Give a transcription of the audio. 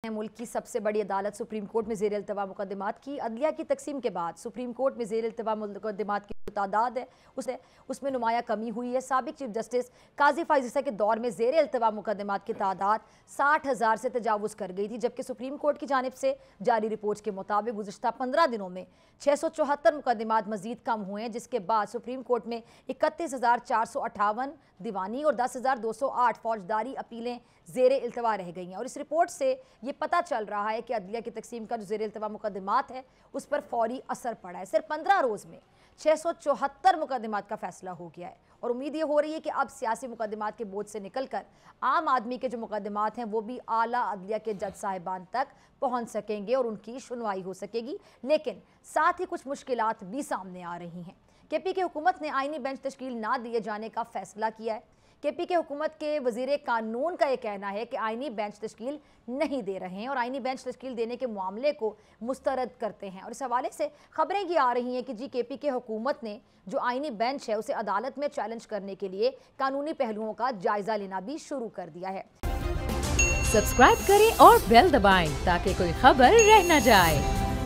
मुल्क की सबसे बड़ी अदालत सुप्रीम कोर्ट में ज़ेर इल्तवा मुकदमात की अदलिया की तकसीम के बाद सुप्रीम कोर्ट में ज़ेर इल्तवा मुकदमात की तादाद है उसमें नुमाया कमी हुई है। साबिक चीफ जस्टिस काजी फाइज़ के दौर में ज़ेर इल्तवा मुकदमात की तादाद 60,000 से तजावुज़ कर गई थी, जबकि सुप्रीम कोर्ट की जानिब से जारी रिपोर्ट के मुताबिक गुज़िश्ता 15 दिनों में 674 मुकदमात मजीद कम हुए हैं, जिसके बाद सुप्रीम कोर्ट में 31,458 दीवानी और 10,208 फौजदारी अपीलें ज़ेर इल्तवा रह गई हैं। और इस रिपोर्ट से ये पता चल रहा है कि अदलिया की तकसीम का जो ज़ेर इल्तवा मुकदमात है उस पर फौरी असर पड़ा है। सिर्फ 15 रोज़ में 674 मुकदमात का फैसला हो गया है और उम्मीद ये हो रही है कि अब सियासी मुकदमात के बोझ से निकलकर आम आदमी के जो मुकदमात हैं वो भी आला अदलिया के जज साहिबान तक पहुंच सकेंगे और उनकी सुनवाई हो सकेगी। लेकिन साथ ही कुछ मुश्किलात भी सामने आ रही हैं। केपी की हुकूमत ने आईनी बेंच तश्कील ना दिए जाने का फैसला किया है। केपी के हुकूमत के वजीर कानून का यह कहना है कि आईनी बेंच तश्कील नहीं दे रहे हैं और आईनी बेंच तश्कील देने के मामले को मुस्तरद करते हैं। और इस हवाले से खबरें ये आ रही हैं कि केपी के हुकूमत ने जो आईनी बेंच है उसे अदालत में चैलेंज करने के लिए कानूनी पहलुओं का जायजा लेना भी शुरू कर दिया है। सब्सक्राइब करें और बेल दबाएं ताकि कोई खबर रह न जाए।